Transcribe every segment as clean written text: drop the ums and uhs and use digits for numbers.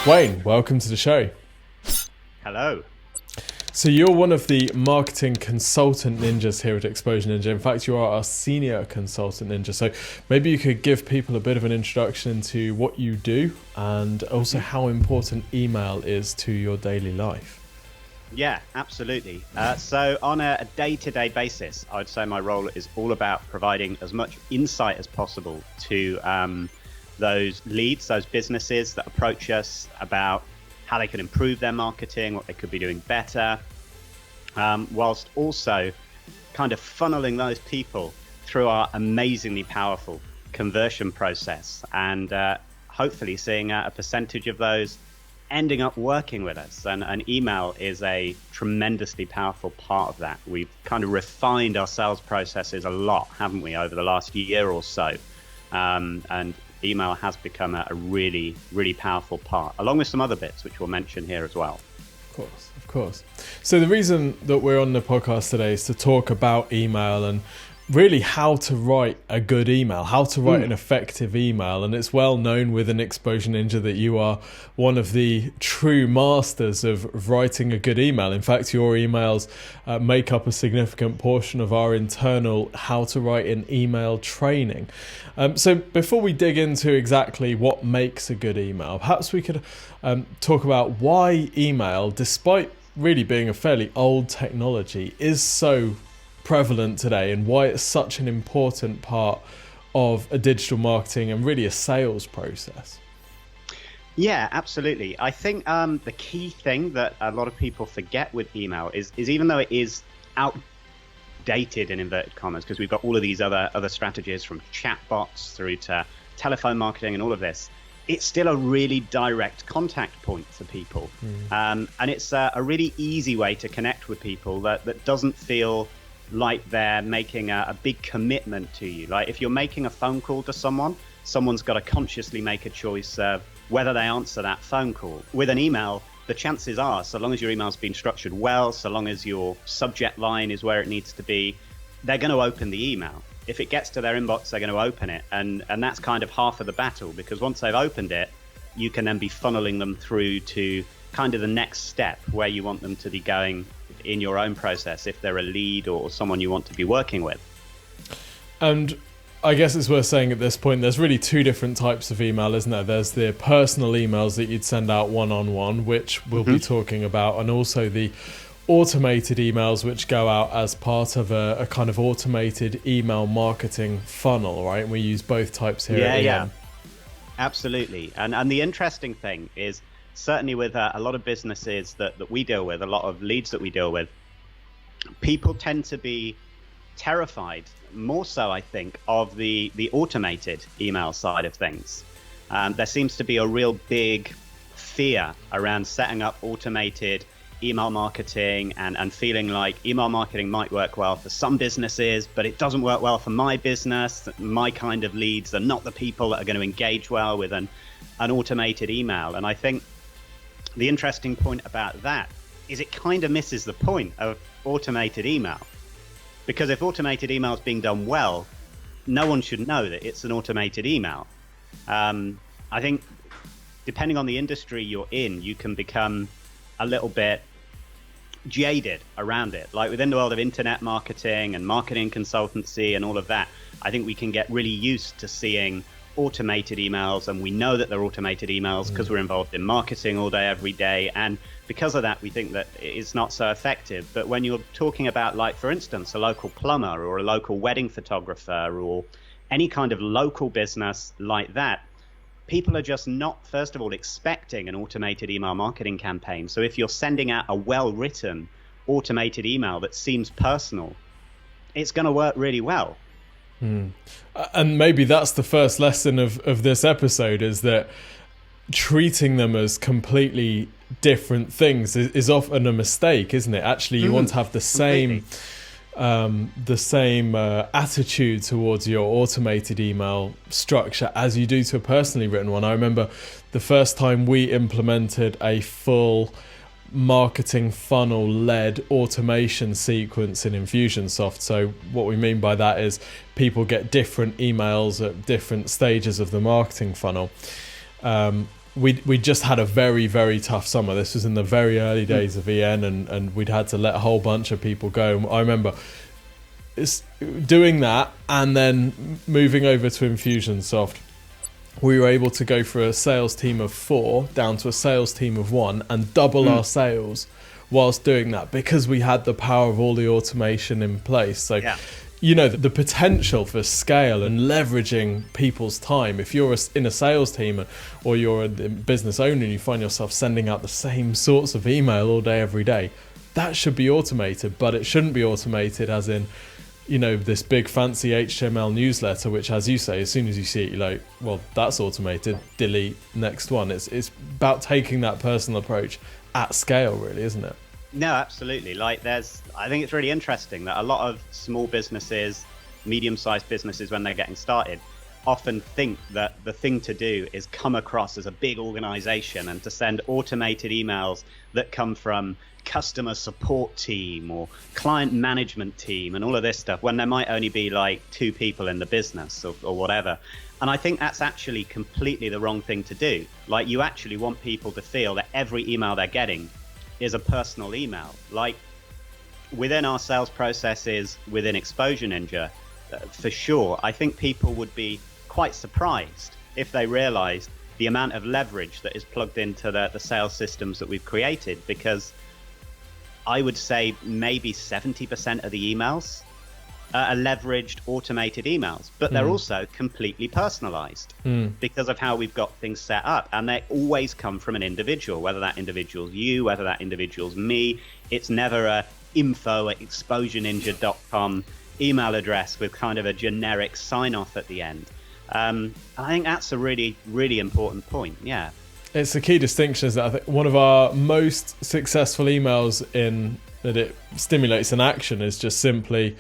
Wayne, welcome to the show. Hello. So you're one of the marketing consultant ninjas here at Exposure Ninja. In fact, you are our senior consultant ninja. So maybe you could give people a bit of an introduction into what you do and also how important email is to your daily life. Yeah, absolutely. So on a day-to-day basis, I would say my role is all about providing as much insight as possible to those leads, those businesses that approach us about how they can improve their marketing, what they could be doing better, whilst also kind of funneling those people through our amazingly powerful conversion process and hopefully seeing a percentage of those ending up working with us. And email is a tremendously powerful part of that. We've kind of refined our sales processes a lot, haven't we, over the last year or so? And email has become a really, really powerful part, along with some other bits, which we'll mention here as well. Of course. So the reason that we're on the podcast today is to talk about email and really how to write a good email, how to write an effective email. And it's well known within Exposure Ninja that you are one of the true masters of writing a good email. In fact, your emails make up a significant portion of our internal how to write an email training. So before we dig into exactly what makes a good email, perhaps we could talk about why email, despite really being a fairly old technology, is so prevalent today and why it's such an important part of a digital marketing and really a sales process. Yeah, absolutely. I think the key thing that a lot of people forget with email is even though it is outdated in inverted commas, because we've got all of these other strategies from chatbots through to telephone marketing and all of this, it's still a really direct contact point for people. And it's a really easy way to connect with people that doesn't feel like they're making a big commitment to you. Like if you're making a phone call to someone's got to consciously make a choice of whether they answer that phone call. With an email, the chances are, so long as your email's been structured well, so long as your subject line is where it needs to be, they're going to open the email. If it gets to their inbox, they're going to open it. And that's kind of half of the battle, because once they've opened it, you can then be funneling them through to kind of the next step where you want them to be going in your own process, if they're a lead or someone you want to be working with. And I guess it's worth saying at this point, there's really two different types of email, isn't there? There's the personal emails that you'd send out one-on-one, which we'll be talking about, and also the automated emails, which go out as part of a kind of automated email marketing funnel, right? And we use both types here. Yeah, absolutely. And the interesting thing is, certainly with a lot of businesses that we deal with, a lot of leads that we deal with, people tend to be terrified, more so I think, of the automated email side of things. There seems to be a real big fear around setting up automated email marketing and feeling like email marketing might work well for some businesses, but it doesn't work well for my business. My kind of leads are not the people that are going to engage well with an automated email. And I think the interesting point about that is it kind of misses the point of automated email. Because if automated email is being done well, no one should know that it's an automated email. I think depending on the industry you're in, you can become a little bit jaded around it. Like within the world of internet marketing and marketing consultancy and all of that, I think we can get really used to seeing automated emails, and we know that they're automated emails because we're involved in marketing all day, every day. And because of that, we think that it's not so effective. But when you're talking about, like, for instance, a local plumber or a local wedding photographer or any kind of local business like that, people are just not, first of all, expecting an automated email marketing campaign. So if you're sending out a well-written automated email that seems personal, it's going to work really well. And maybe that's the first lesson of this episode, is that treating them as completely different things is often a mistake, isn't it? Actually, you want to have the same attitude towards your automated email structure as you do to a personally written one. I remember the first time we implemented a full marketing funnel led automation sequence in Infusionsoft. So what we mean by that is people get different emails at different stages of the marketing funnel. we just had a very, very tough summer. This was in the very early days of EN, and we'd had to let a whole bunch of people go. I remember doing that and then moving over to Infusionsoft. We were able to go from a sales team of 4 down to a sales team of 1 and double our sales whilst doing that, because we had the power of all the automation in place. So you know, the potential for scale and leveraging people's time. If you're in a sales team or you're a business owner and you find yourself sending out the same sorts of email all day, every day, that should be automated. But it shouldn't be automated as in, you know, this big fancy HTML newsletter, which, as you say, as soon as you see it, you're like, well, that's automated, delete, next one. It's about taking that personal approach at scale, really, isn't it? No, absolutely. Like I think it's really interesting that a lot of small businesses, medium-sized businesses, when they're getting started, often think that the thing to do is come across as a big organization and to send automated emails that come from customer support team or client management team and all of this stuff, when there might only be like 2 people in the business or whatever. And I think that's actually completely the wrong thing to do. Like, you actually want people to feel that every email they're getting is a personal email. Like, within our sales processes, within Exposure Ninja, for sure, I think people would be quite surprised if they realized the amount of leverage that is plugged into the sales systems that we've created, because I would say maybe 70% of the emails are leveraged automated emails, but they're also completely personalized because of how we've got things set up. And they always come from an individual, whether that individual's you, whether that individual's me. It's never a info@exposureninja.com email address with kind of a generic sign off at the end. I think that's a really, really important point. Yeah. It's a key distinction, is that I think one of our most successful emails in that it stimulates an action is just simply,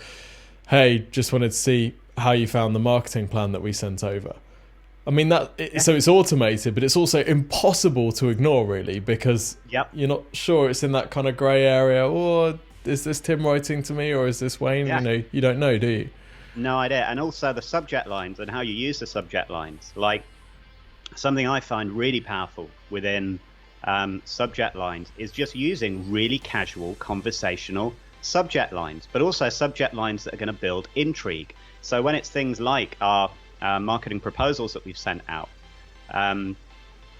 hey, just wanted to see how you found the marketing plan that we sent over. I mean, so it's automated, but it's also impossible to ignore, really, because you're not sure. It's in that kind of grey area. Or is this Tim writing to me, or is this Wayne? You know, you don't know, do you? No idea. And also the subject lines and how you use the subject lines. Like, something I find really powerful within subject lines is just using really casual conversational subject lines, but also subject lines that are going to build intrigue. So when it's things like our marketing proposals that we've sent out,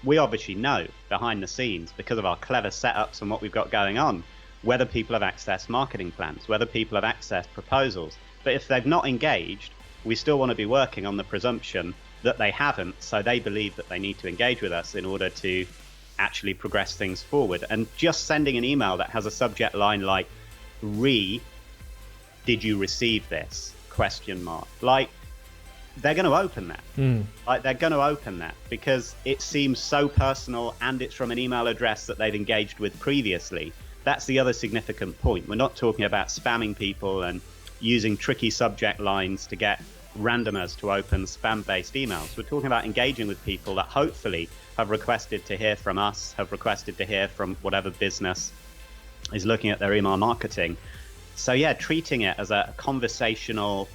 we obviously know behind the scenes, because of our clever setups and what we've got going on, whether people have accessed marketing plans, whether people have accessed proposals. But if they've not engaged, we still want to be working on the presumption that they haven't, so they believe that they need to engage with us in order to actually progress things forward. And just sending an email that has a subject line like, did you receive this? ? Like, they're going to open that. Like, they're going to open that because it seems so personal, and it's from an email address that they've engaged with previously. That's the other significant point. We're not talking about spamming people and using tricky subject lines to get randomers to open spam-based emails. We're talking about engaging with people that hopefully have requested to hear from us, have requested to hear from whatever business is looking at their email marketing. So yeah, treating it as a conversational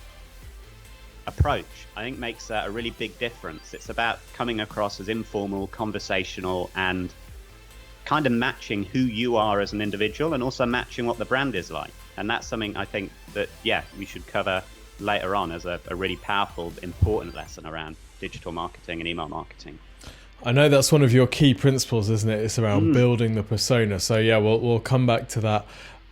approach, I think, makes a really big difference. It's about coming across as informal, conversational, and kind of matching who you are as an individual, and also matching what the brand is like. And that's something I think that, we should cover later on as a really powerful, important lesson around digital marketing and email marketing. I know that's one of your key principles, isn't it? It's around building the persona. So yeah, we'll come back to that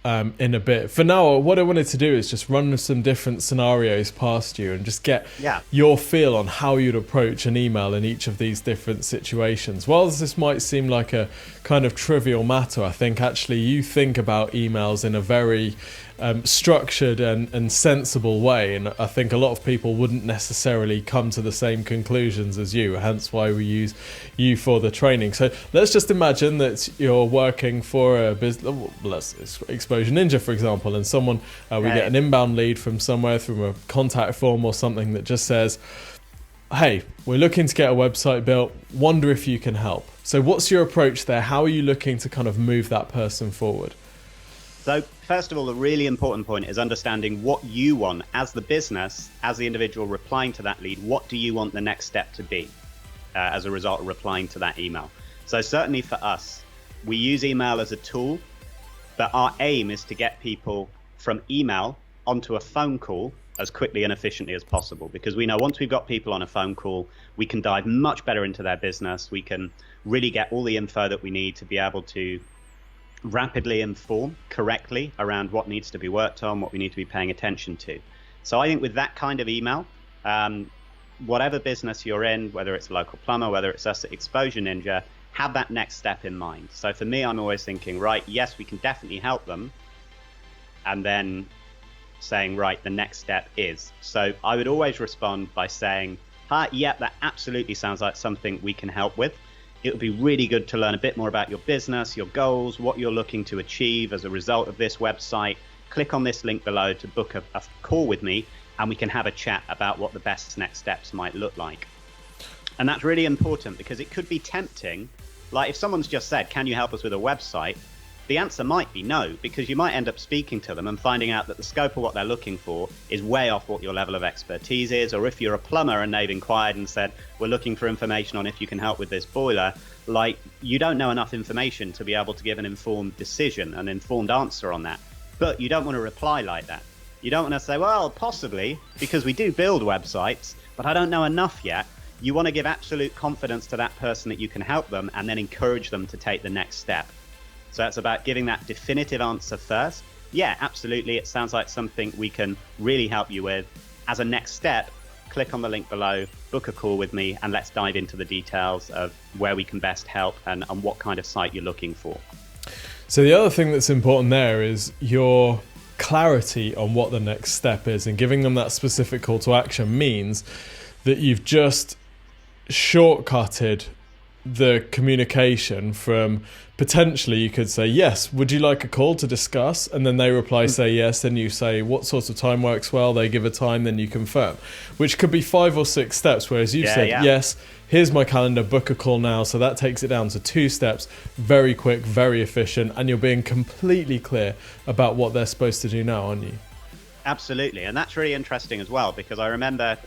in a bit. For now, what I wanted to do is just run some different scenarios past you and just get your feel on how you'd approach an email in each of these different situations. Whilst this might seem like a kind of trivial matter, I think actually you think about emails in a very structured and sensible way, and I think a lot of people wouldn't necessarily come to the same conclusions as you, hence why we use you for the training. So let's just imagine that you're working for a business, let's Exposure Ninja for example, and someone we get an inbound lead from somewhere, from a contact form or something, that just says, hey, we're looking to get a website built, wonder if you can help. So what's your approach there? How are you looking to kind of move that person forward? So first of all, the really important point is understanding what you want as the business, as the individual replying to that lead. What do you want the next step to be? as a result of replying to that email. So certainly for us, we use email as a tool, but our aim is to get people from email onto a phone call as quickly and efficiently as possible, because we know once we've got people on a phone call, we can dive much better into their business. We can really get all the info that we need to be able to rapidly inform correctly around what needs to be worked on, what we need to be paying attention to. So I think with that kind of email, whatever business you're in, whether it's a local plumber, whether it's us at Exposure Ninja, have that next step in mind. So for me, I'm always thinking, right, yes, we can definitely help them. And then saying, right, the next step is. So I would always respond by saying, hi, yeah, that absolutely sounds like something we can help with. It would be really good to learn a bit more about your business, your goals, what you're looking to achieve as a result of this website. Click on this link below to book a call with me, and we can have a chat about what the best next steps might look like. And that's really important, because it could be tempting. Like if someone's just said, can you help us with a website? The answer might be no, because you might end up speaking to them and finding out that the scope of what they're looking for is way off what your level of expertise is. Or if you're a plumber and they've inquired and said, we're looking for information on if you can help with this boiler, like you don't know enough information to be able to give an informed decision, an informed answer on that. But you don't want to reply like that. You don't want to say, well, possibly, because we do build websites, but I don't know enough yet. You want to give absolute confidence to that person that you can help them, and then encourage them to take the next step. So it's about giving that definitive answer first. Yeah, absolutely. It sounds like something we can really help you with. As a next step, click on the link below, book a call with me, and let's dive into the details of where we can best help and what kind of site you're looking for. So the other thing that's important there is your clarity on what the next step is, and giving them that specific call to action means that you've just shortcutted the communication from potentially you could say, yes, would you like a call to discuss? And then they reply, say yes. Then you say, what sort of time works well? They give a time, then you confirm, which could be 5 or 6 steps. Whereas you said, yes, here's my calendar, book a call now. So that takes it down to 2 steps, very quick, very efficient. And you're being completely clear about what they're supposed to do now, aren't you? Absolutely. And that's really interesting as well, because I remember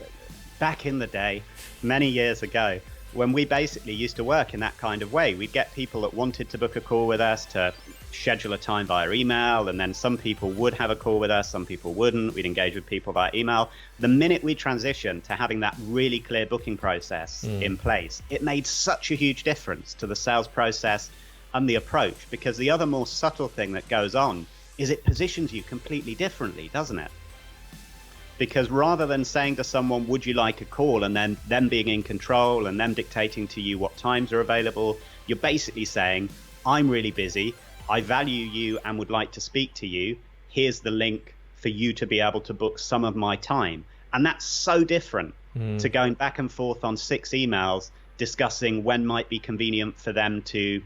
back in the day, many years ago, when we basically used to work in that kind of way. We'd get people that wanted to book a call with us to schedule a time via email, and then some people would have a call with us, some people wouldn't. We'd engage with people via email. The minute we transitioned to having that really clear booking process in place, it made such a huge difference to the sales process and the approach, because the other more subtle thing that goes on is it positions you completely differently, doesn't it? Because rather than saying to someone, would you like a call, and then them being in control and them dictating to you what times are available, you're basically saying, I'm really busy, I value you and would like to speak to you. Here's the link for you to be able to book some of my time. And that's so different to going back and forth on 6 emails discussing when might be convenient for them to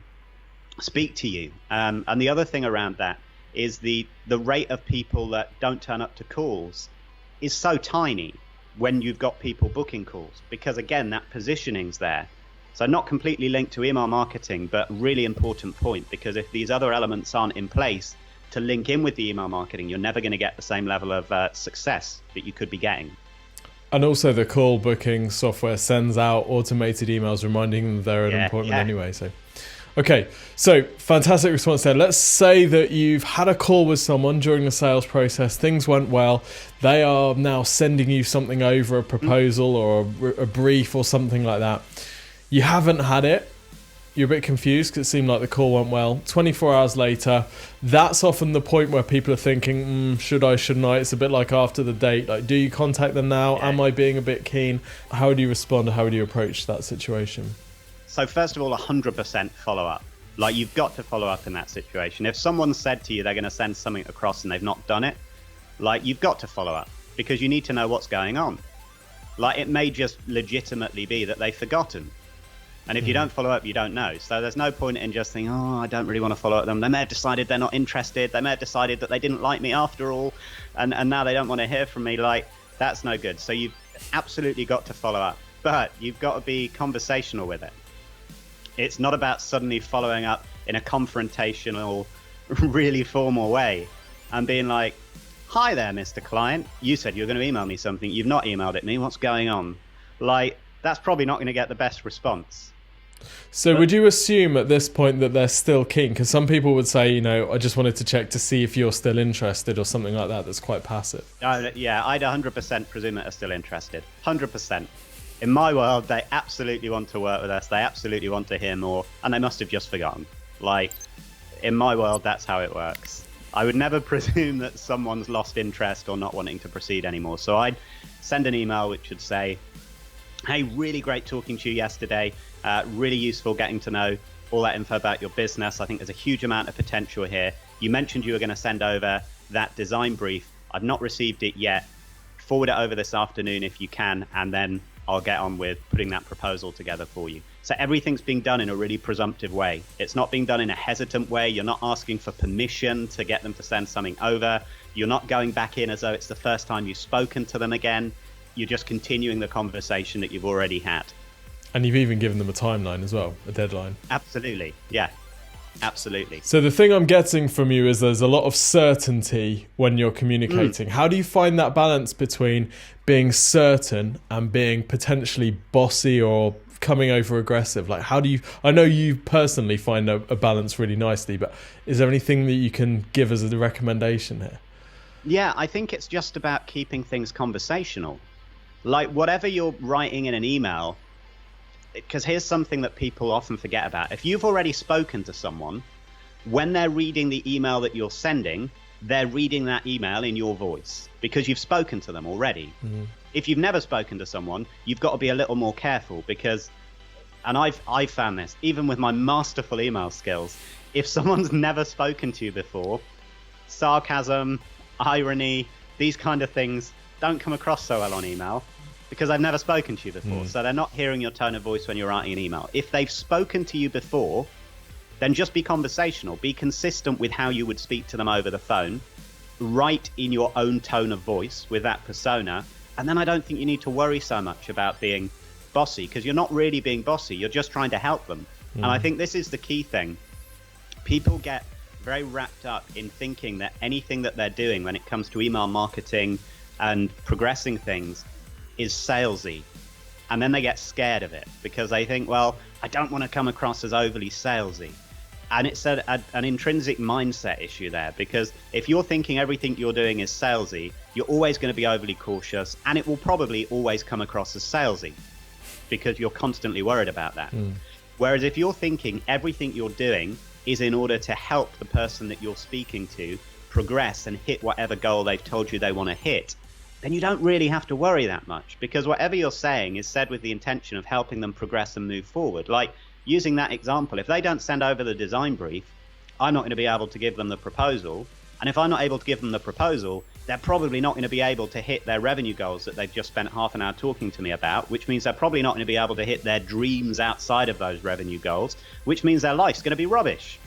speak to you. And the other thing around that is the rate of people that don't turn up to calls is so tiny when you've got people booking calls, because again, that positioning's there. So not completely linked to email marketing, but really important point, because if these other elements aren't in place to link in with the email marketing, you're never going to get the same level of success that you could be getting. And also the call booking software sends out automated emails reminding them they're an appointment anyway. So okay, so fantastic response there. Let's say that you've had a call with someone during the sales process, things went well, they are now sending you something over, a proposal or a brief or something like that. You haven't had it, you're a bit confused because it seemed like the call went well. 24 hours later, that's often the point where people are thinking, should I, shouldn't I? It's a bit like after the date, like, do you contact them now? Am I being a bit keen? How would you respond? How would you approach that situation? So first of all, 100% follow up. Like, you've got to follow up in that situation. If someone said to you they're going to send something across and they've not done it, like, you've got to follow up, because you need to know what's going on. Like, it may just legitimately be that they've forgotten. And if you don't follow up, you don't know. So there's no point in just thinking, I don't really want to follow up them. They may have decided they're not interested. They may have decided that they didn't like me after all, and now they don't want to hear from me. Like, that's no good. So you've absolutely got to follow up, but you've got to be conversational with it. It's not about suddenly following up in a confrontational, really formal way and being like, hi there, Mr. Client. You said you were going to email me something. You've not emailed it me. What's going on? Like, that's probably not going to get the best response. So would you assume at this point that they're still keen? Because some people would say, I just wanted to check to see if you're still interested or something like that. That's quite passive. Yeah, I'd 100% presume that they're still interested. 100%. In my world, they absolutely want to work with us. They absolutely want to hear more. And they must have just forgotten. Like, in my world, that's how it works. I would never presume that someone's lost interest or not wanting to proceed anymore. So I'd send an email which would say, hey, really great talking to you yesterday. Really useful getting to know all that info about your business. I think there's a huge amount of potential here. You mentioned you were going to send over that design brief. I've not received it yet. Forward it over this afternoon if you can, and then I'll get on with putting that proposal together for you. So everything's being done in a really presumptive way. It's not being done in a hesitant way. You're not asking for permission to get them to send something over. You're not going back in as though it's the first time you've spoken to them again. You're just continuing the conversation that you've already had. And you've even given them a timeline as well, a deadline. Absolutely. Yeah, absolutely. So the thing I'm getting from you is there's a lot of certainty when you're communicating. How do you find that balance between being certain and being potentially bossy or coming over aggressive? Like, how do you, I know you personally find a balance really nicely, but is there anything that you can give as a recommendation here? Yeah, I think it's just about keeping things conversational. Like, whatever you're writing in an email, because here's something that people often forget about. If you've already spoken to someone, when they're reading the email that you're sending, they're reading that email in your voice because you've spoken to them already. Mm-hmm. If you've never spoken to someone, you've got to be a little more careful because, and I've found this, even with my masterful email skills, if someone's never spoken to you before, sarcasm, irony, these kind of things don't come across so well on email because I've never spoken to you before. So they're not hearing your tone of voice when you're writing an email. If they've spoken to you before, then just be conversational. Be consistent with how you would speak to them over the phone. Write in your own tone of voice with that persona. And then I don't think you need to worry so much about being bossy because you're not really being bossy. You're just trying to help them. And I think this is the key thing. People get very wrapped up in thinking that anything that they're doing when it comes to email marketing and progressing things is salesy. And then they get scared of it because they think, well, I don't want to come across as overly salesy. And it's an intrinsic mindset issue there because if you're thinking everything you're doing is salesy, you're always going to be overly cautious and it will probably always come across as salesy because you're constantly worried about that. Whereas if you're thinking everything you're doing is in order to help the person that you're speaking to progress and hit whatever goal they've told you they want to hit, then you don't really have to worry that much because whatever you're saying is said with the intention of helping them progress and move forward. Like using that example, if they don't send over the design brief, I'm not going to be able to give them the proposal. And if I'm not able to give them the proposal, they're probably not going to be able to hit their revenue goals that they've just spent half an hour talking to me about, which means they're probably not going to be able to hit their dreams outside of those revenue goals, which means their life's going to be rubbish.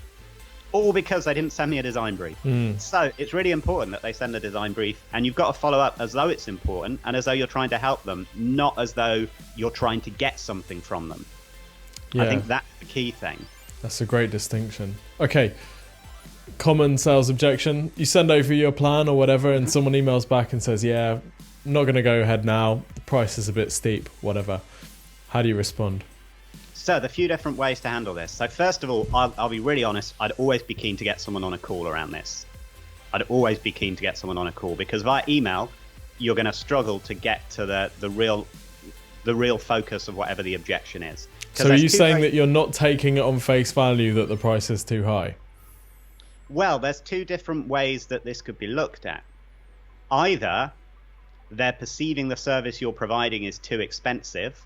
All because they didn't send me a design brief. So it's really important that they send a design brief, and you've got to follow up as though it's important and as though you're trying to help them, not as though you're trying to get something from them. Yeah. I think that's the key thing. That's a great distinction. Okay, common sales objection. You send over your plan or whatever and someone emails back and says, yeah, I'm not going to go ahead now. The price is a bit steep, whatever. How do you respond? So the few different ways to handle this. So first of all, I'll be really honest. I'd always be keen to get someone on a call around this. I'd always be keen to get someone on a call because via email, you're going to struggle to get to the real focus of whatever the objection is. So are you saying that you're not taking it on face value that the price is too high? Well, there's two different ways that this could be looked at. Either they're perceiving the service you're providing is too expensive,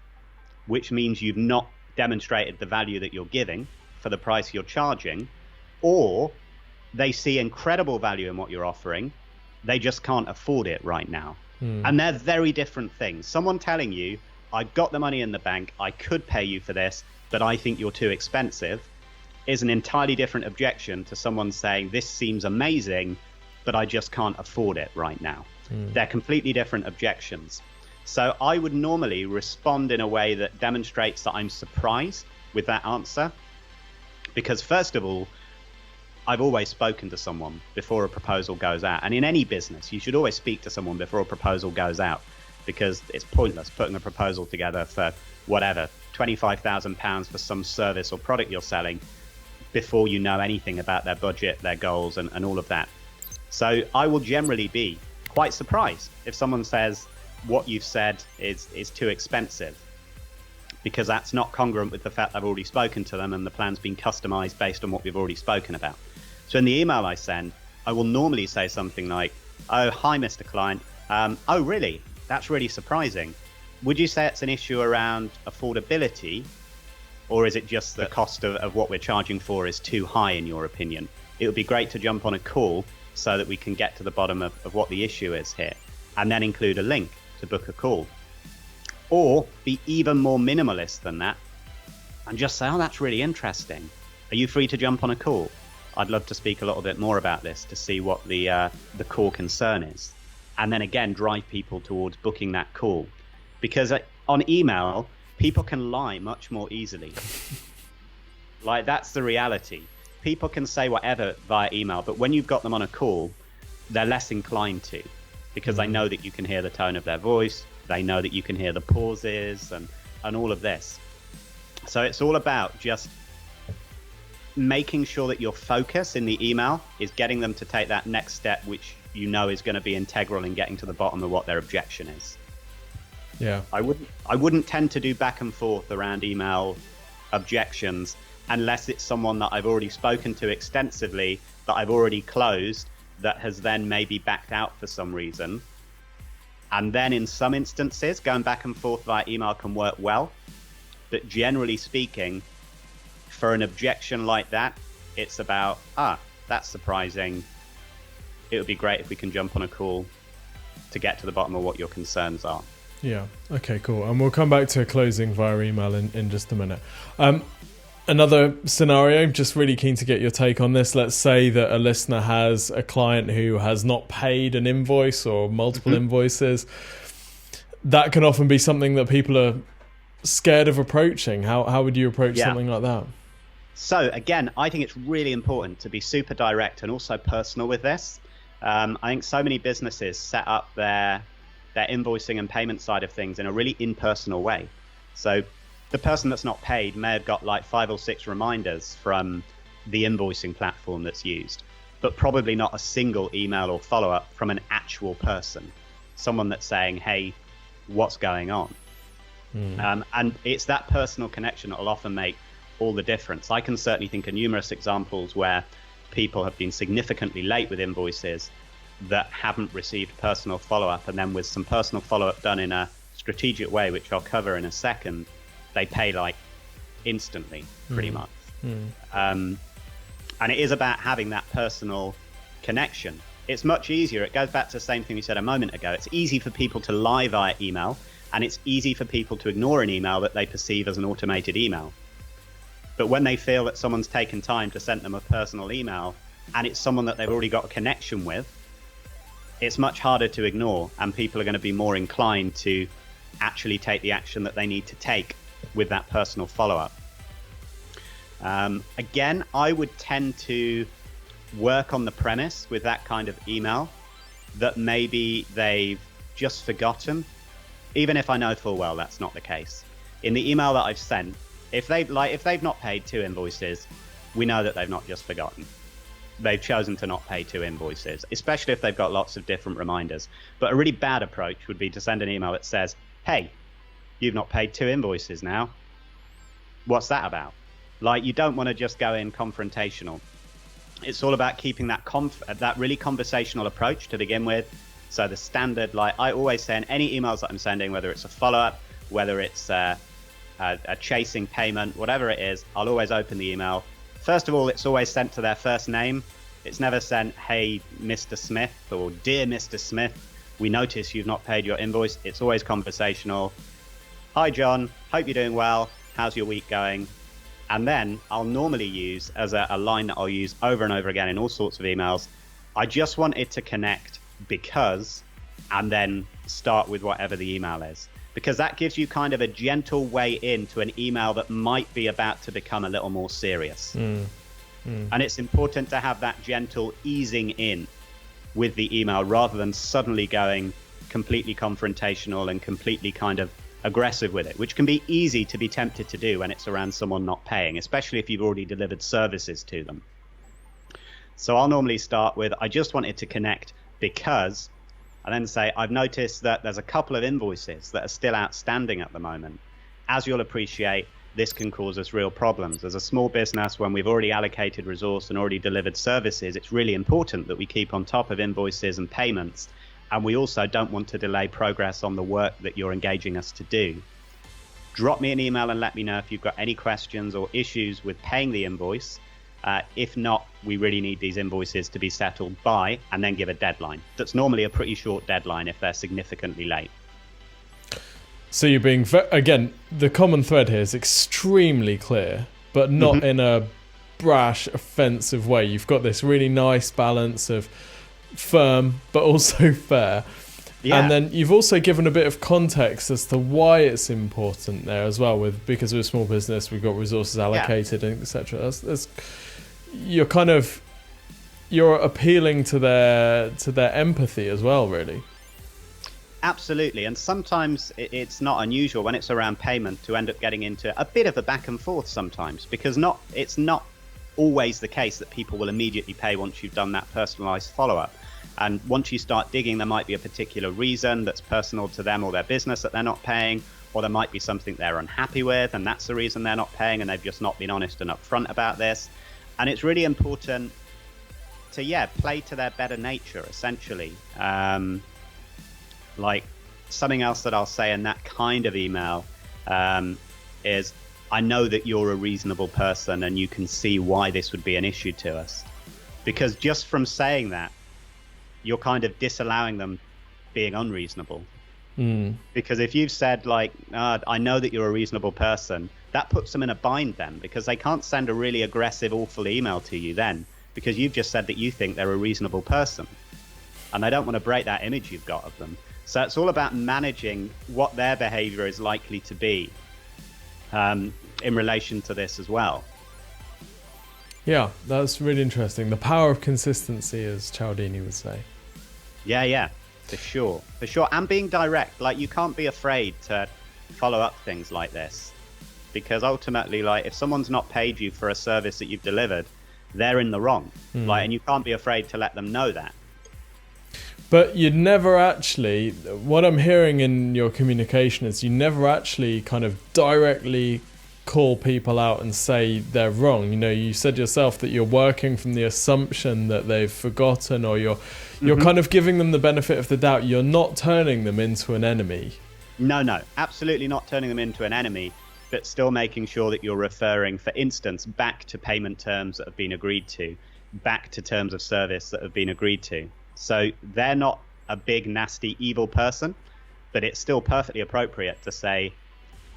which means you've not demonstrated the value that you're giving for the price you're charging, or they see incredible value in what you're offering, they just can't afford it right now. And they're very different things. Someone telling you, I've got the money in the bank, I could pay you for this, but I think you're too expensive, is an entirely different objection to someone saying, this seems amazing, but I just can't afford it right now. They're completely different objections. So I would normally respond in a way that demonstrates that I'm surprised with that answer. Because first of all, I've always spoken to someone before a proposal goes out. And in any business, you should always speak to someone before a proposal goes out. because it's pointless putting a proposal together for whatever, £25,000 for some service or product you're selling before you know anything about their budget, their goals, and all of that. So I will generally be quite surprised if someone says what you've said is too expensive, because that's not congruent with the fact I've already spoken to them and the plan's been customized based on what we've already spoken about. So in the email I send, I will normally say something like, oh, hi, Mr. Client. Oh, really? That's really surprising. Would you say it's an issue around affordability, or is it just the cost of what we're charging for is too high in your opinion? It would be great to jump on a call so that we can get to the bottom of what the issue is here, and then include a link to book a call. Or be even more minimalist than that and just say, oh, that's really interesting. Are you free to jump on a call? I'd love to speak a little bit more about this to see what the core concern is. And then again, drive people towards booking that call. Because on email, people can lie much more easily. Like, that's the reality. People can say whatever via email, but when you've got them on a call, they're less inclined to, because they know that you can hear the tone of their voice. They know that you can hear the pauses and all of this. So it's all about just making sure that your focus in the email is getting them to take that next step, which you know is going to be integral in getting to the bottom of what their objection is. Yeah. I wouldn't tend to do back and forth around email objections unless it's someone that I've already spoken to extensively, that I've already closed, that has then maybe backed out for some reason. And then in some instances, going back and forth via email can work well. But generally speaking, for an objection like that, it's about, that's surprising. It would be great if we can jump on a call to get to the bottom of what your concerns are. Yeah. Okay, cool. And we'll come back to closing via email in just a minute. Another scenario, just really keen to get your take on this. Let's say that a listener has a client who has not paid an invoice or multiple invoices. That can often be something that people are scared of approaching. How would you approach something like that? So again, I think it's really important to be super direct and also personal with this. I think so many businesses set up their invoicing and payment side of things in a really impersonal way. So the person that's not paid may have got like 5 or 6 reminders from the invoicing platform that's used, but probably not a single email or follow-up from an actual person, someone that's saying, hey, what's going on? And it's that personal connection that will often make all the difference. I can certainly think of numerous examples where people have been significantly late with invoices that haven't received personal follow-up, and then with some personal follow-up done in a strategic way, which I'll cover in a second, they pay like instantly, pretty much. And it is about having that personal connection. It's much easier. It goes back to the same thing we said a moment ago. It's easy for people to lie via email, and it's easy for people to ignore an email that they perceive as an automated email. But when they feel that someone's taken time to send them a personal email, and it's someone that they've already got a connection with, it's much harder to ignore, and people are going to be more inclined to actually take the action that they need to take with that personal follow-up. Again, I would tend to work on the premise with that kind of email that maybe they've just forgotten, even if I know full well that's not the case. In the email that I've sent, if they've not paid 2 invoices, we know that they've not just forgotten. They've chosen to not pay 2 invoices, especially if they've got lots of different reminders. But a really bad approach would be to send an email that says, hey, you've not paid 2 invoices now. What's that about? Like, you don't want to just go in confrontational. It's all about keeping that really conversational approach to begin with. So the standard, like I always say in any emails that I'm sending, whether it's a follow-up, whether it's a chasing payment, whatever it is, I'll always open the email. First of all, it's always sent to their first name. It's never sent, hey, Mr. Smith, or dear Mr. Smith, we notice you've not paid your invoice. It's always conversational. Hi, John. Hope you're doing well. How's your week going? And then I'll normally use as a line that I'll use over and over again in all sorts of emails. I just want it to connect because, and then start with whatever the email is. Because that gives you kind of a gentle way into an email that might be about to become a little more serious. And it's important to have that gentle easing in with the email rather than suddenly going completely confrontational and completely kind of aggressive with it, which can be easy to be tempted to do when it's around someone not paying, especially if you've already delivered services to them. So I'll normally start with, I just wanted to connect because, and then say, I've noticed that there's a couple of invoices that are still outstanding at the moment. As you'll appreciate, this can cause us real problems. As a small business, when we've already allocated resource and already delivered services, it's really important that we keep on top of invoices and payments. And we also don't want to delay progress on the work that you're engaging us to do. Drop me an email and let me know if you've got any questions or issues with paying the invoice. If not, we really need these invoices to be settled by, and then give a deadline. That's normally a pretty short deadline if they're significantly late. So you're being, again, the common thread here is extremely clear, but not in a brash, offensive way. You've got this really nice balance of firm, but also fair. Yeah. And then you've also given a bit of context as to why it's important there as well. Because we're a small business, we've got resources allocated, and etc. You're appealing to their empathy as well, really. Absolutely. And sometimes it's not unusual when it's around payment to end up getting into a bit of a back and forth sometimes, because it's not always the case that people will immediately pay once you've done that personalized follow-up. And once you start digging, there might be a particular reason that's personal to them or their business that they're not paying, or there might be something they're unhappy with, and that's the reason they're not paying, and they've just not been honest and upfront about this. And it's really important to, play to their better nature, essentially. Like something else that I'll say in that kind of email is, I know that you're a reasonable person and you can see why this would be an issue to us. Because just from saying that, you're kind of disallowing them being unreasonable. Because if you've said like, I know that you're a reasonable person, that puts them in a bind then, because they can't send a really aggressive, awful email to you then, because you've just said that you think they're a reasonable person. And they don't want to break that image you've got of them. So it's all about managing what their behavior is likely to be in relation to this as well. Yeah, that's really interesting. The power of consistency, as Cialdini would say. Yeah, for sure. And being direct, like you can't be afraid to follow up things like this, because ultimately, like if someone's not paid you for a service that you've delivered, they're in the wrong. And you can't be afraid to let them know that. But you'd never actually, what I'm hearing in your communication is you never actually kind of directly call people out and say they're wrong. You know, you said yourself that you're working from the assumption that they've forgotten, or you're kind of giving them the benefit of the doubt. You're not turning them into an enemy. No, absolutely not turning them into an enemy, but still making sure that you're referring, for instance, back to payment terms that have been agreed to, back to terms of service that have been agreed to. So they're not a big, nasty, evil person, but it's still perfectly appropriate to say,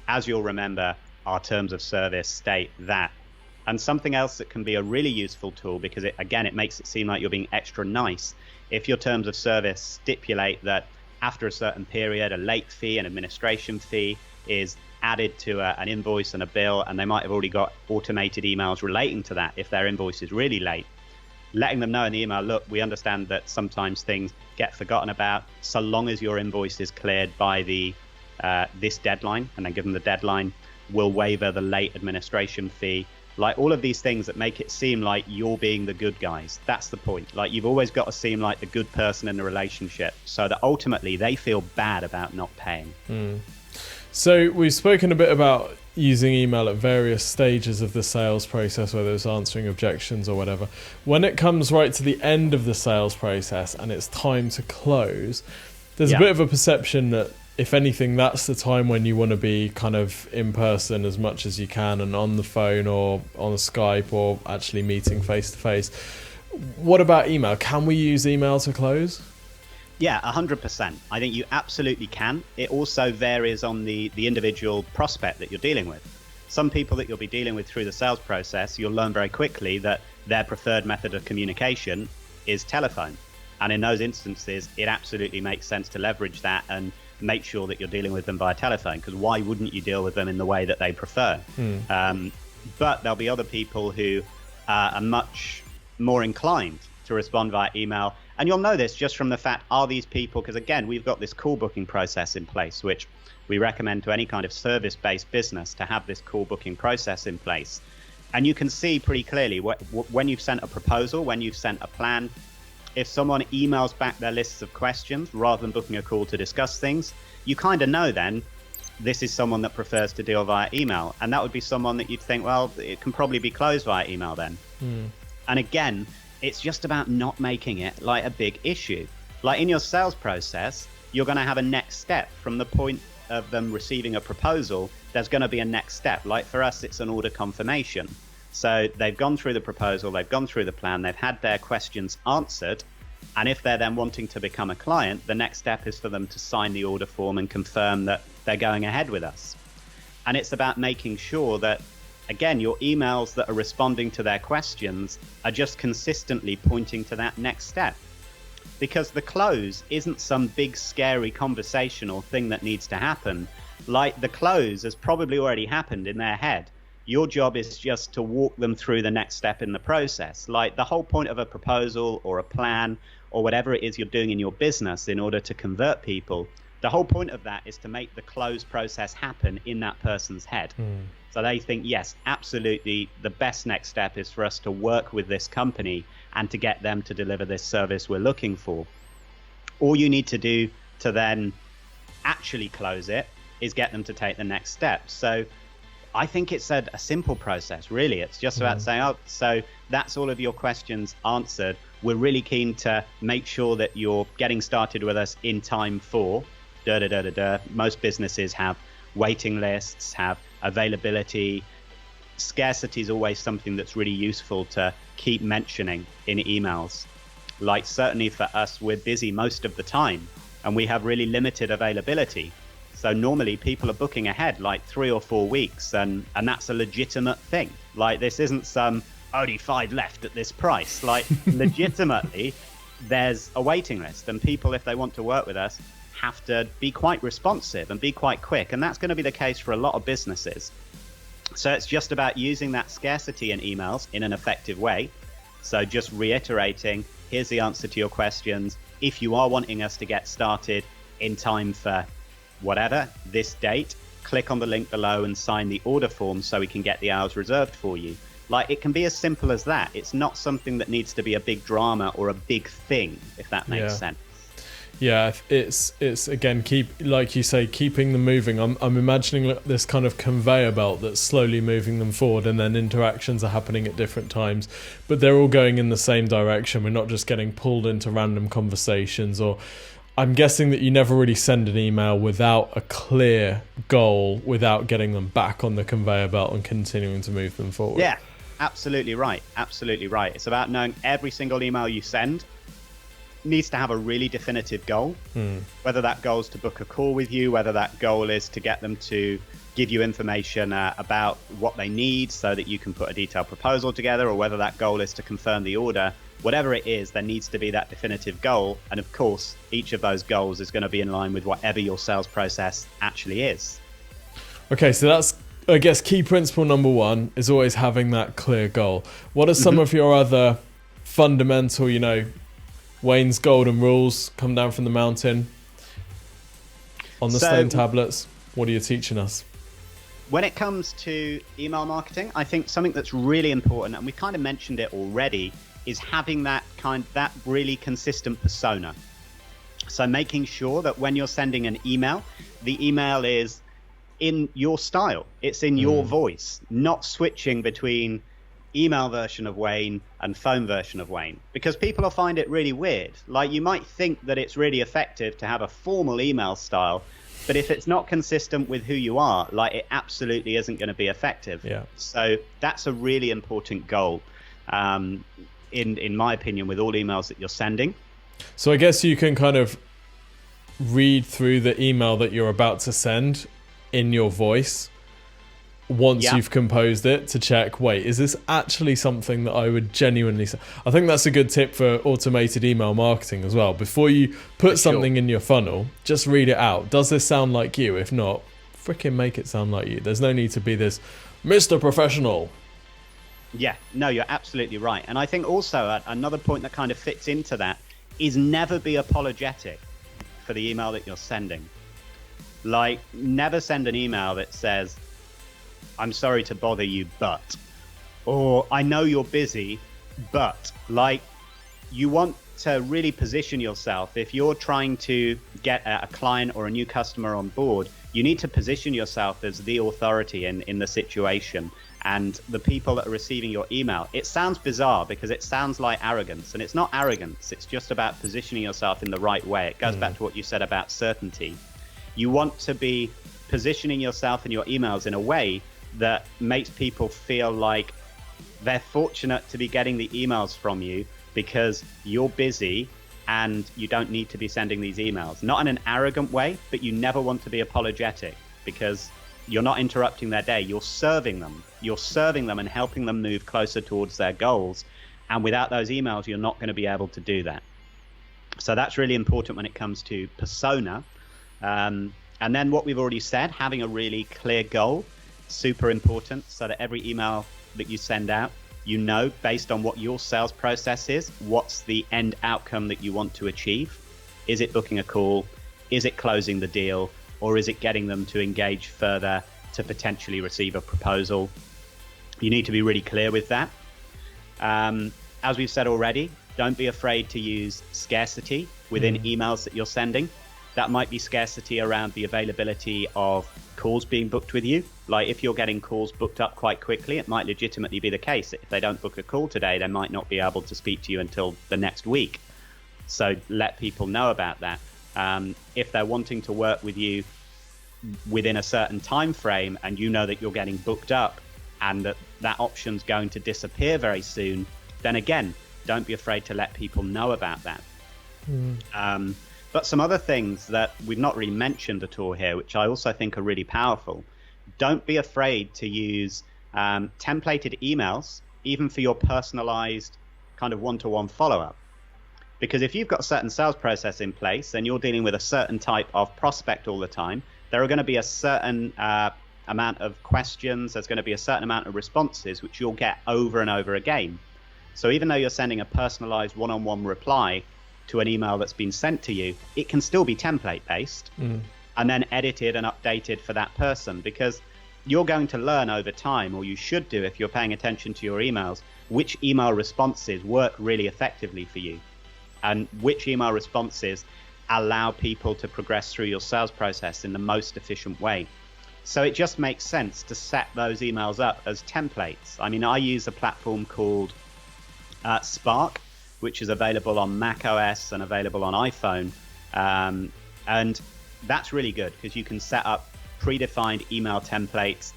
as you'll remember, our terms of service state that. And something else that can be a really useful tool, because it makes it seem like you're being extra nice. If your terms of service stipulate that after a certain period, a late fee, an administration fee is added to an invoice and a bill, and they might have already got automated emails relating to that if their invoice is really late, letting them know in the email, look, we understand that sometimes things get forgotten about. So long as your invoice is cleared by this deadline, and then give them the deadline, we'll waiver the late administration fee. Like all of these things that make it seem like you're being the good guys. That's the point. Like you've always got to seem like the good person in the relationship, so that ultimately they feel bad about not paying. So we've spoken a bit about using email at various stages of the sales process, whether it's answering objections or whatever. When it comes right to the end of the sales process and it's time to close, there's a bit of a perception that, if anything, that's the time when you want to be kind of in person as much as you can, and on the phone or on Skype, or actually meeting face to face. What about email? Can we use email to close? Yeah, 100%. I think you absolutely can. It also varies on the individual prospect that you're dealing with. Some people that you'll be dealing with through the sales process, you'll learn very quickly that their preferred method of communication is telephone. And in those instances, it absolutely makes sense to leverage that and make sure that you're dealing with them via telephone, because why wouldn't you deal with them in the way that they prefer? But there'll be other people who are much more inclined to respond via email, And you'll know this just from the fact, are these people, because again, we've got this call booking process in place, which we recommend to any kind of service-based business to have this call booking process in place. And you can see pretty clearly when you've sent a proposal, when you've sent a plan, if someone emails back their lists of questions rather than booking a call to discuss things, you kind of know then this is someone that prefers to deal via email. And that would be someone that you'd think, well, it can probably be closed via email then. And again, it's just about not making it like a big issue. Like in your sales process, you're going to have a next step from the point of them receiving a proposal. There's going to be a next step. Like for us, it's an order confirmation. So they've gone through the proposal, they've gone through the plan, they've had their questions answered. And if they're then wanting to become a client, the next step is for them to sign the order form and confirm that they're going ahead with us. And it's about making sure that, again, your emails that are responding to their questions are just consistently pointing to that next step. Because the close isn't some big, scary conversational thing that needs to happen. Like the close has probably already happened in their head. Your job is just to walk them through the next step in the process. Like the whole point of a proposal or a plan or whatever it is you're doing in your business in order to convert people, the whole point of that is to make the close process happen in that person's head. So they think, yes, absolutely, the best next step is for us to work with this company and to get them to deliver this service we're looking for. All you need to do to then actually close it is get them to take the next step. So I think it's a simple process, really. It's just about saying, oh, so that's all of your questions answered. We're really keen to make sure that you're getting started with us in time for Most businesses have waiting lists, have availability. Scarcity is always something that's really useful to keep mentioning in emails. Like certainly for us, we're busy most of the time and we have really limited availability. So normally people are booking ahead like 3 or 4 weeks, and that's a legitimate thing. Like this isn't some only 5 left at this price. Like legitimately, there's a waiting list, and people, if they want to work with us, have to be quite responsive and be quite quick. And that's going to be the case for a lot of businesses. So it's just about using that scarcity in emails in an effective way. So just reiterating, here's the answer to your questions. If you are wanting us to get started in time for whatever, this date, click on the link below and sign the order form so we can get the hours reserved for you. Like it can be as simple as that. It's not something that needs to be a big drama or a big thing, if that makes sense. Yeah, it's again, like you say, keeping them moving. I'm imagining this kind of conveyor belt that's slowly moving them forward, and then interactions are happening at different times, but they're all going in the same direction. We're not just getting pulled into random conversations. Or I'm guessing that you never really send an email without a clear goal, without getting them back on the conveyor belt and continuing to move them forward. Yeah, absolutely right. Absolutely right. It's about knowing every single email you send needs to have a really definitive goal, whether that goal is to book a call with you, whether that goal is to get them to give you information about what they need so that you can put a detailed proposal together, or whether that goal is to confirm the order. Whatever it is, there needs to be that definitive goal. And of course, each of those goals is going to be in line with whatever your sales process actually is. Okay, so that's, I guess, key principle number 1 is always having that clear goal. What are some of your other fundamental, Wayne's golden rules come down from the mountain on the stone tablets? What are you teaching us? When it comes to email marketing, I think something that's really important, and we kind of mentioned it already, is having that really consistent persona. So making sure that when you're sending an email, the email is in your style. It's in your voice, not switching between email version of Wayne and phone version of Wayne, because people will find it really weird. Like you might think that it's really effective to have a formal email style, but if it's not consistent with who you are, like it absolutely isn't going to be effective. Yeah. So that's a really important goal, in my opinion, with all emails that you're sending. So I guess you can kind of read through the email that you're about to send in your voice once you've composed it to check, wait, is this actually something that I would genuinely say? I think that's a good tip for automated email marketing as well. Before you put something in your funnel, just read it out. Does this sound like you? If not, freaking make it sound like you. There's no need to be this Mr. Professional. Yeah, no, you're absolutely right. And I think also another point that kind of fits into that is never be apologetic for the email that you're sending. Like, never send an email that says, "I'm sorry to bother you, but," or "I know you're busy, but." Like, you want to really position yourself. If you're trying to get a client or a new customer on board, you need to position yourself as the authority in the situation. And the people that are receiving your email, it sounds bizarre because it sounds like arrogance, and it's not arrogance. It's just about positioning yourself in the right way. It goes back to what you said about certainty. You want to be positioning yourself in your emails in a way that makes people feel like they're fortunate to be getting the emails from you because you're busy and you don't need to be sending these emails. Not in an arrogant way, but you never want to be apologetic because you're not interrupting their day. You're serving them. You're serving them and helping them move closer towards their goals. And without those emails, you're not going to be able to do that. So that's really important when it comes to persona. And then what we've already said, having a really clear goal, super important, so that every email that you send out, you know, based on what your sales process is, what's the end outcome that you want to achieve. Is it booking a call? Is it closing the deal? Or is it getting them to engage further to potentially receive a proposal? You need to be really clear with that. As we've said already, don't be afraid to use scarcity within emails that you're sending. That might be scarcity around the availability of calls being booked with you. Like, if you're getting calls booked up quite quickly, it might legitimately be the case that if they don't book a call today, they might not be able to speak to you until the next week. So let people know about that. If they're wanting to work with you within a certain time frame and you know that you're getting booked up and that option's going to disappear very soon, then again, don't be afraid to let people know about that. But some other things that we've not really mentioned at all here, which I also think are really powerful. Don't be afraid to use templated emails, even for your personalized kind of one-to-one follow-up. Because if you've got a certain sales process in place and you're dealing with a certain type of prospect all the time, there are going to be a certain amount of questions, there's going to be a certain amount of responses, which you'll get over and over again. So even though you're sending a personalized one-on-one reply to an email that's been sent to you, it can still be template based and then edited and updated for that person, because you're going to learn over time, or you should do if you're paying attention to your emails, which email responses work really effectively for you and which email responses allow people to progress through your sales process in the most efficient way. So it just makes sense to set those emails up as templates. I mean, I use a platform called Spark, which is available on Mac OS and available on iPhone. And that's really good because you can set up predefined email templates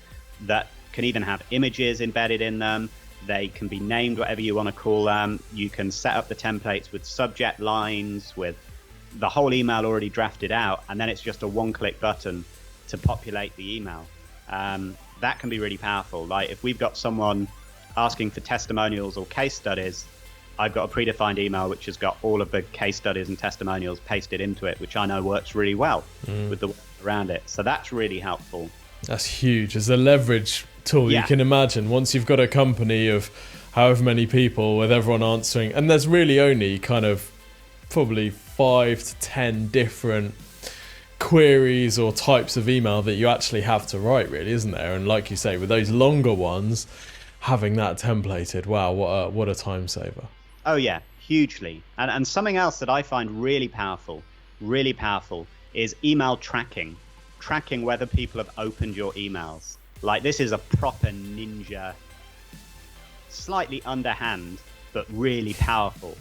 that can even have images embedded in them. They can be named whatever you want to call them. You can set up the templates with subject lines, with the whole email already drafted out, and then it's just a one-click button to populate the email. That can be really powerful. Like, if we've got someone asking for testimonials or case studies, I've got a predefined email which has got all of the case studies and testimonials pasted into it, which I know works really well with the work around it. So that's really helpful. That's huge. As a leverage tool, you can imagine, once you've got a company of however many people with everyone answering, and there's really only kind of probably 5 to 10 different queries or types of email that you actually have to write, really, isn't there? And like you say, with those longer ones, having that templated, wow, what a time saver. Oh yeah, hugely. And something else that I find really powerful is email tracking whether people have opened your emails. Like, this is a proper ninja, slightly underhand but really powerful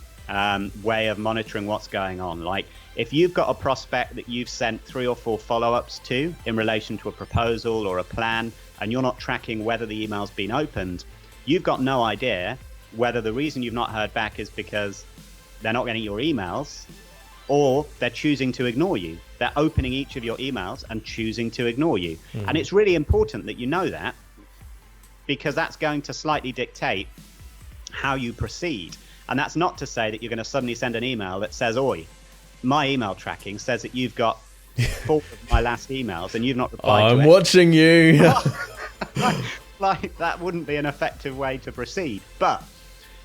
way of monitoring what's going on. Like, if you've got a prospect that you've sent 3 or 4 follow-ups to in relation to a proposal or a plan, and you're not tracking whether the email's been opened, you've got no idea whether the reason you've not heard back is because they're not getting your emails or they're choosing to ignore you. They're opening each of your emails and choosing to ignore you. And it's really important that you know that, because that's going to slightly dictate how you proceed. And that's not to say that you're going to suddenly send an email that says, "Oi, my email tracking says that you've got 4 of my last emails and you've not replied to it. I'm watching you." Like, that wouldn't be an effective way to proceed. But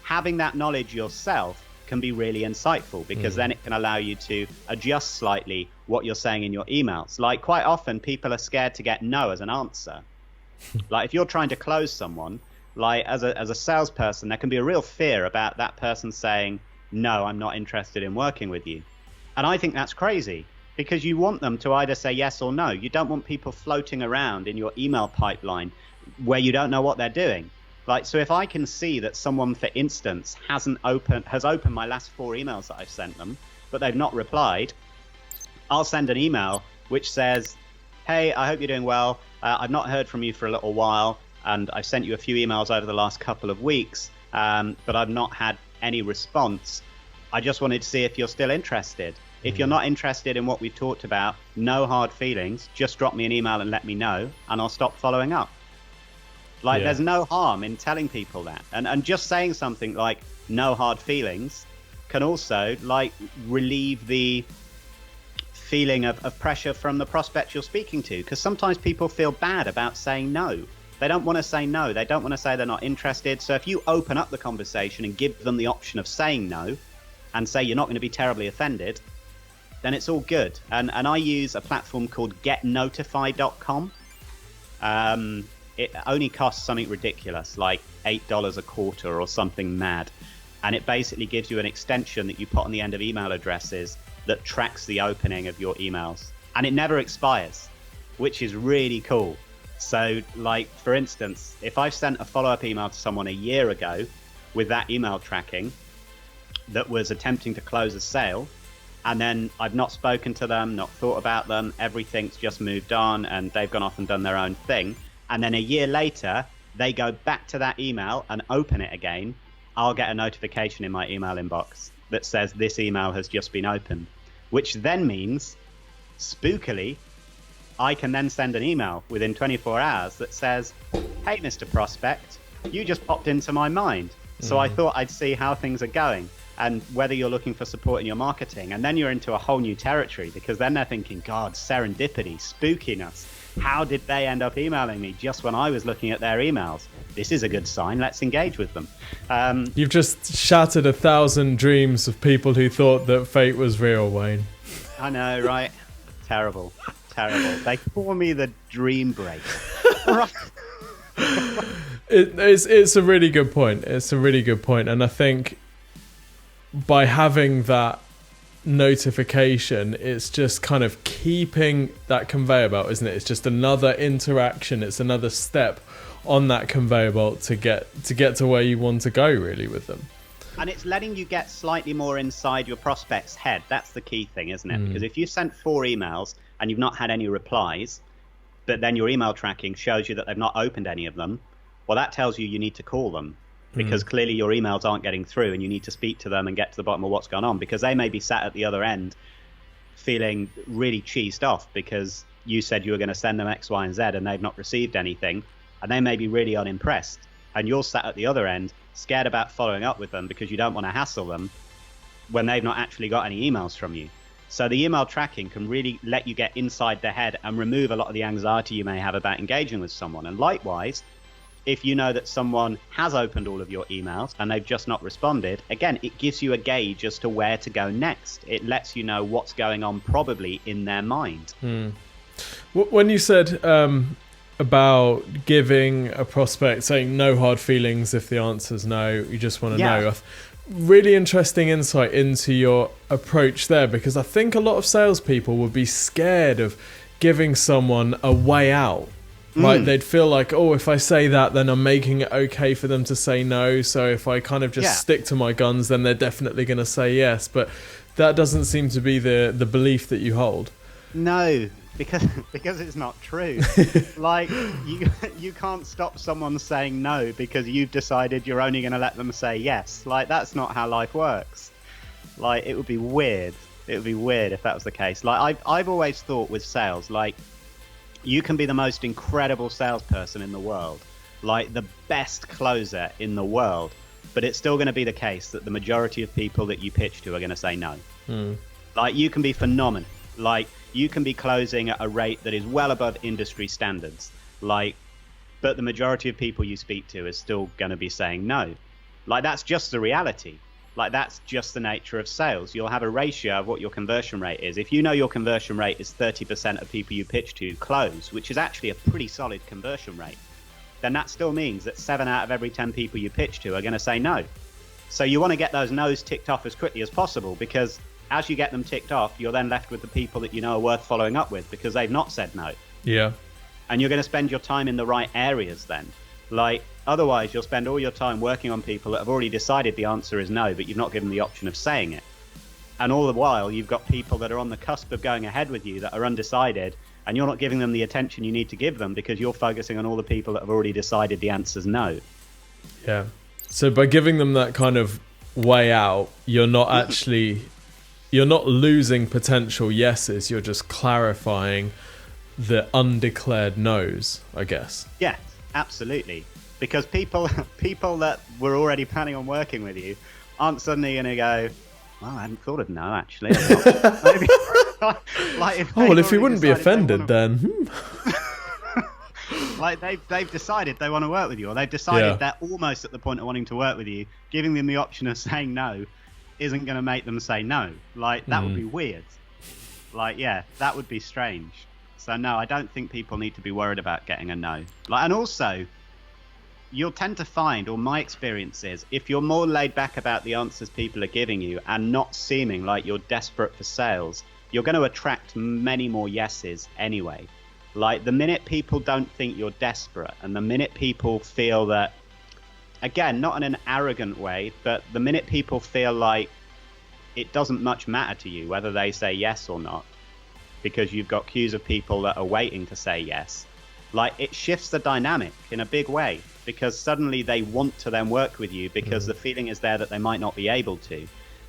having that knowledge yourself can be really insightful, because then it can allow you to adjust slightly what you're saying in your emails. Like, quite often people are scared to get no as an answer. Like, if you're trying to close someone, like as a salesperson, there can be a real fear about that person saying, no, I'm not interested in working with you. And I think that's crazy, because you want them to either say yes or no. You don't want people floating around in your email pipeline where you don't know what they're doing. Like, so if I can see that someone, for instance, has opened my last 4 emails that I've sent them, but they've not replied, I'll send an email which says, hey, I hope you're doing well. I've not heard from you for a little while, and I've sent you a few emails over the last couple of weeks, but I've not had any response. I just wanted to see if you're still interested. If you're not interested in what we've talked about, no hard feelings, just drop me an email and let me know, and I'll stop following up. Like, there's no harm in telling people that. And just saying something like no hard feelings can also, like, relieve the feeling of pressure from the prospect you're speaking to. Because sometimes people feel bad about saying no. They don't want to say no. They don't want to say they're not interested. So if you open up the conversation and give them the option of saying no and say you're not going to be terribly offended, then it's all good. And I use a platform called getnotify.com. It only costs something ridiculous, like $8 a quarter or something mad. And it basically gives you an extension that you put on the end of email addresses that tracks the opening of your emails. And it never expires, which is really cool. So, like, for instance, if I've sent a follow-up email to someone a year ago with that email tracking that was attempting to close a sale, and then I've not spoken to them, not thought about them, everything's just moved on, and they've gone off and done their own thing, and then a year later, they go back to that email and open it again, I'll get a notification in my email inbox that says this email has just been opened, which then means, spookily, I can then send an email within 24 hours that says, hey, Mr. Prospect, you just popped into my mind. So I thought I'd see how things are going and whether you're looking for support in your marketing. And then you're into a whole new territory, because then they're thinking, God, serendipity, spookiness. How did they end up emailing me just when I was looking at their emails? This is a good sign. Let's engage with them. You've just shattered 1,000 dreams of people who thought that fate was real, Wayne. I know, right? Terrible. They call me the dream break. It's a really good point. It's a really good point. And I think by having that notification, it's just kind of keeping that conveyor belt, isn't it? It's just another interaction. It's another step on that conveyor belt to get to where you want to go, really, with them. And it's letting you get slightly more inside your prospect's head. That's the key thing, isn't it? Because if you sent 4 emails and you've not had any replies, but then your email tracking shows you that they've not opened any of them, well, that tells you need to call them, because clearly your emails aren't getting through and you need to speak to them and get to the bottom of what's going on, because they may be sat at the other end feeling really cheesed off because you said you were going to send them X, Y, and Z and they've not received anything, and they may be really unimpressed. And you're sat at the other end scared about following up with them because you don't want to hassle them when they've not actually got any emails from you. So the email tracking can really let you get inside their head and remove a lot of the anxiety you may have about engaging with someone. And likewise, if you know that someone has opened all of your emails and they've just not responded, again, it gives you a gauge as to where to go next. It lets you know what's going on probably in their mind. When you said about giving a prospect, saying no hard feelings if the answer's no, you just want to know. Really interesting insight into your approach there, because I think a lot of salespeople would be scared of giving someone a way out. Right? They'd feel like, oh, if I say that, then I'm making it okay for them to say no. So if I kind of just stick to my guns, then they're definitely going to say yes. But that doesn't seem to be the belief that you hold. No, because it's not true. Like, you can't stop someone saying no because you've decided you're only going to let them say yes. Like, that's not how life works. Like, it would be weird. It would be weird if that was the case. Like, I've always thought with sales, like, you can be the most incredible salesperson in the world, like the best closer in the world, but it's still going to be the case that the majority of people that you pitch to are going to say no. Like, you can be phenomenal. Like, you can be closing at a rate that is well above industry standards, like, but the majority of people you speak to is still going to be saying no. Like, that's just the reality. Like, that's just the nature of sales. You'll have a ratio of what your conversion rate is. If you know your conversion rate is 30% of people you pitch to close, which is actually a pretty solid conversion rate, then that still means that 7 out of every 10 people you pitch to are going to say no. So you want to get those no's ticked off as quickly as possible, because as you get them ticked off, you're then left with the people that you know are worth following up with because they've not said no. Yeah. And you're going to spend your time in the right areas then. Like, otherwise you'll spend all your time working on people that have already decided the answer is no, but you've not given them the option of saying it. And all the while you've got people that are on the cusp of going ahead with you that are undecided, and you're not giving them the attention you need to give them because you're focusing on all the people that have already decided the answer's no. Yeah. So by giving them that kind of way out, you're not losing potential yeses, you're just clarifying the undeclared no's, I guess. Yeah, absolutely. Because people that were already planning on working with you aren't suddenly going to go, well, I hadn't thought of no, actually. Maybe, if he wouldn't be offended, then. Like, they've decided they want to work with you, or they've decided they're almost at the point of wanting to work with you. Giving them the option of saying no isn't going to make them say no. Like, that would be weird. Like, yeah, that would be strange. So no, I don't think people need to be worried about getting a no. Like, and also, you'll tend to find, or my experience is, if you're more laid back about the answers people are giving you and not seeming like you're desperate for sales, you're going to attract many more yeses anyway. Like, the minute people don't think you're desperate, and the minute people feel that, again, not in an arrogant way, but the minute people feel like it doesn't much matter to you whether they say yes or not, because you've got queues of people that are waiting to say yes, like, it shifts the dynamic in a big way, because suddenly they want to then work with you because the feeling is there that they might not be able to.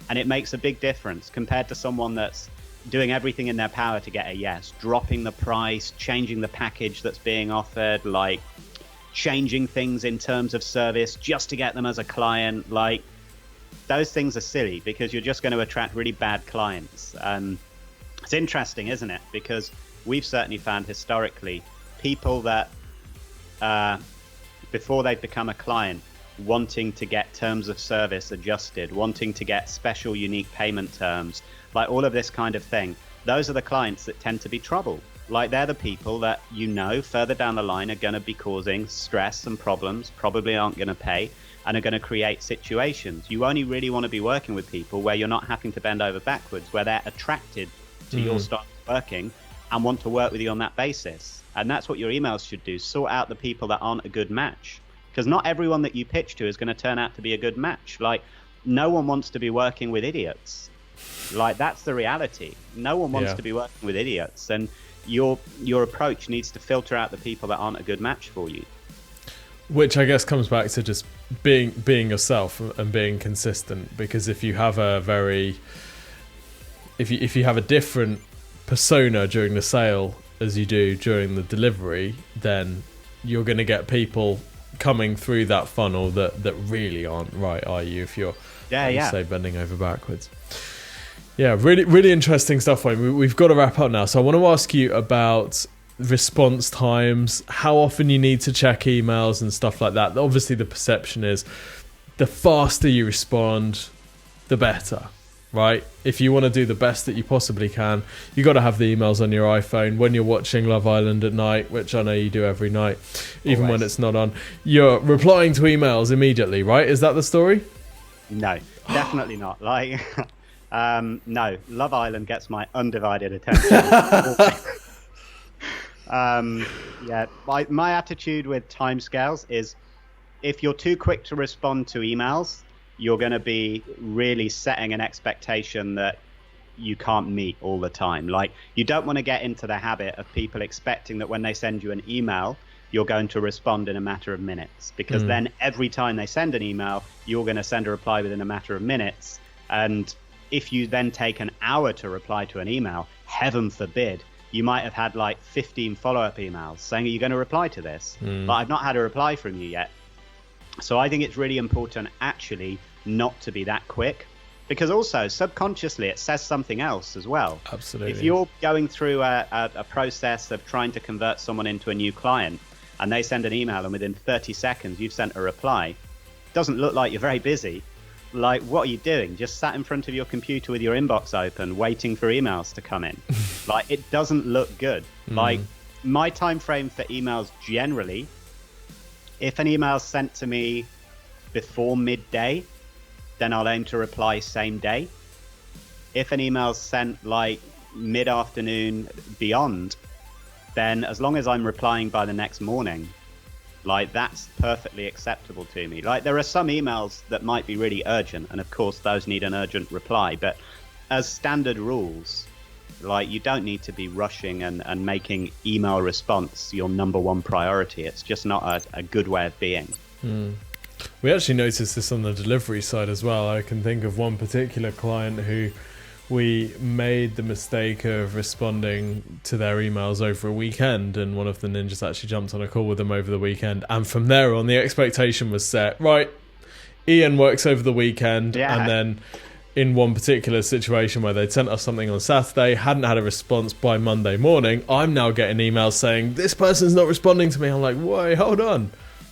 And it makes a big difference compared to someone that's doing everything in their power to get a yes, dropping the price, changing the package that's being offered, like changing things in terms of service just to get them as a client. Like, those things are silly because you're just going to attract really bad clients. It's interesting, isn't it? Because we've certainly found historically people that before they've become a client, wanting to get terms of service adjusted, wanting to get special unique payment terms, like all of this kind of thing, those are the clients that tend to be trouble. Like, they're the people that you know further down the line are going to be causing stress and problems, probably aren't going to pay, and are going to create situations. You only really want to be working with people where you're not having to bend over backwards, where they're attracted to your style of working and want to work with you on that basis. And that's what your emails should do, sort out the people that aren't a good match. Because not everyone that you pitch to is going to turn out to be a good match. Like, no one wants to be working with idiots. Like, that's the reality. No one wants to be working with idiots. And your approach needs to filter out the people that aren't a good match for you. Which I guess comes back to just being yourself and being consistent. Because if you have if you have a different persona during the sale as you do during the delivery, then you're going to get people coming through that funnel that really aren't right, are you? If you're say bending over backwards. Yeah, really, really interesting stuff, Wayne. We've got to wrap up now. So I want to ask you about response times, how often you need to check emails and stuff like that. Obviously, the perception is the faster you respond, the better, right? If you want to do the best that you possibly can, you got to have the emails on your iPhone when you're watching Love Island at night, which I know you do every night, even when it's not on. You're replying to emails immediately, right? Is that the story? No, definitely not. Like, no, Love Island gets my undivided attention. My attitude with timescales is, if you're too quick to respond to emails, you're going to be really setting an expectation that you can't meet all the time. Like, you don't want to get into the habit of people expecting that when they send you an email, you're going to respond in a matter of minutes, because then every time they send an email, you're going to send a reply within a matter of minutes. And if you then take an hour to reply to an email, heaven forbid, you might have had like 15 follow-up emails saying, are you going to reply to this? But I've not had a reply from you yet. So I think it's really important actually not to be that quick, because also subconsciously it says something else as well. Absolutely. If you're going through a process of trying to convert someone into a new client and they send an email and within 30 seconds you've sent a reply, it doesn't look like you're very busy. Like, what are you doing? Just sat in front of your computer with your inbox open, waiting for emails to come in. Like, it doesn't look good. Like, my time frame for emails generally, if an email's sent to me before midday, then I'll aim to reply same day. If an email's sent like mid-afternoon beyond, then as long as I'm replying by the next morning, like, that's perfectly acceptable to me. Like, there are some emails that might be really urgent, and of course those need an urgent reply, but as standard rules, like, you don't need to be rushing and making email response your number one priority. It's just not a good way of being. We actually noticed this on the delivery side as well. I can think of one particular client who we made the mistake of responding to their emails over a weekend, and one of the ninjas actually jumped on a call with them over the weekend, and from there on the expectation was set, right, Ian works over the weekend. And then in one particular situation where they'd sent us something on Saturday, hadn't had a response by Monday morning, I'm now getting emails saying this person's not responding to me. I'm like, wait, hold on,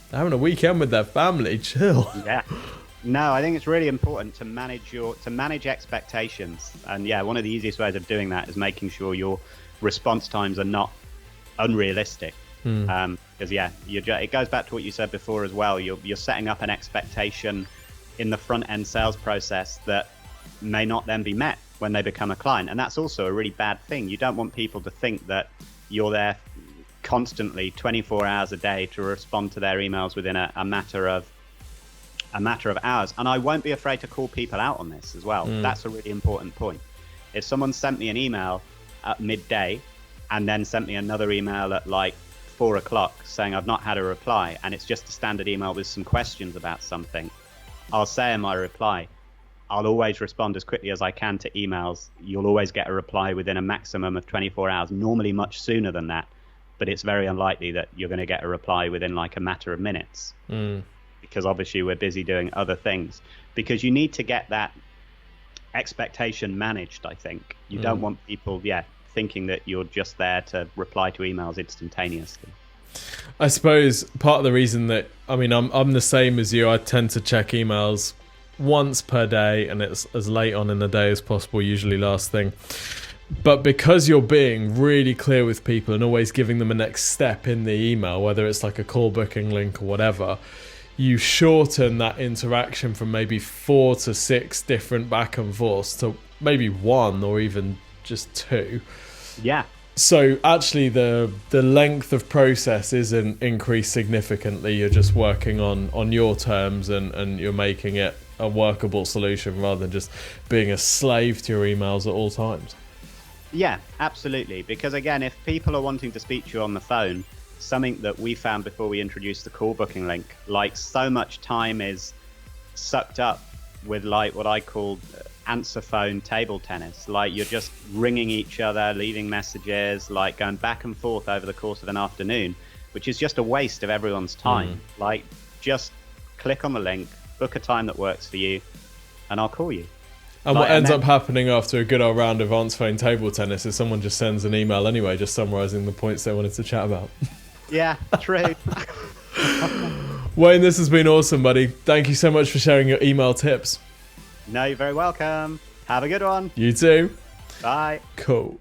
they're having a weekend with their family, chill. No, I think it's really important to manage expectations. And one of the easiest ways of doing that is making sure your response times are not unrealistic. Because it goes back to what you said before as well. You're setting up an expectation in the front end sales process that may not then be met when they become a client, and that's also a really bad thing. You don't want people to think that you're there constantly 24 hours a day to respond to their emails within a matter of hours. And I won't be afraid to call people out on this as well. That's a really important point. If someone sent me an email at midday and then sent me another email at like 4 o'clock saying I've not had a reply, and it's just a standard email with some questions about something, I'll say in my reply, I'll always respond as quickly as I can to emails. You'll always get a reply within a maximum of 24 hours, normally much sooner than that, but it's very unlikely that you're going to get a reply within like a matter of minutes. Because obviously we're busy doing other things. Because you need to get that expectation managed, I think. You don't want people, thinking that you're just there to reply to emails instantaneously. I suppose part of the reason that, I'm the same as you. I tend to check emails once per day, and it's as late on in the day as possible, usually last thing. But because you're being really clear with people and always giving them a next step in the email, whether it's like a call booking link or whatever, you shorten that interaction from maybe 4 to 6 different back and forths to maybe 1 or even just 2. So actually the length of process isn't increased significantly. You're just working on your terms and you're making it a workable solution rather than just being a slave to your emails at all times. Yeah, absolutely. Because again, if people are wanting to speak to you on the phone, something that we found before we introduced the call booking link, like, so much time is sucked up with like what I call answer phone table tennis. Like, you're just ringing each other, leaving messages, like going back and forth over the course of an afternoon, which is just a waste of everyone's time. Like, just click on the link, book a time that works for you, and I'll call you. And what ends up happening after a good old round of answer phone table tennis is someone just sends an email anyway, just summarising the points they wanted to chat about. Yeah, true. Wayne, this has been awesome, buddy. Thank you so much for sharing your email tips. No, you're very welcome. Have a good one. You too. Bye. Cool.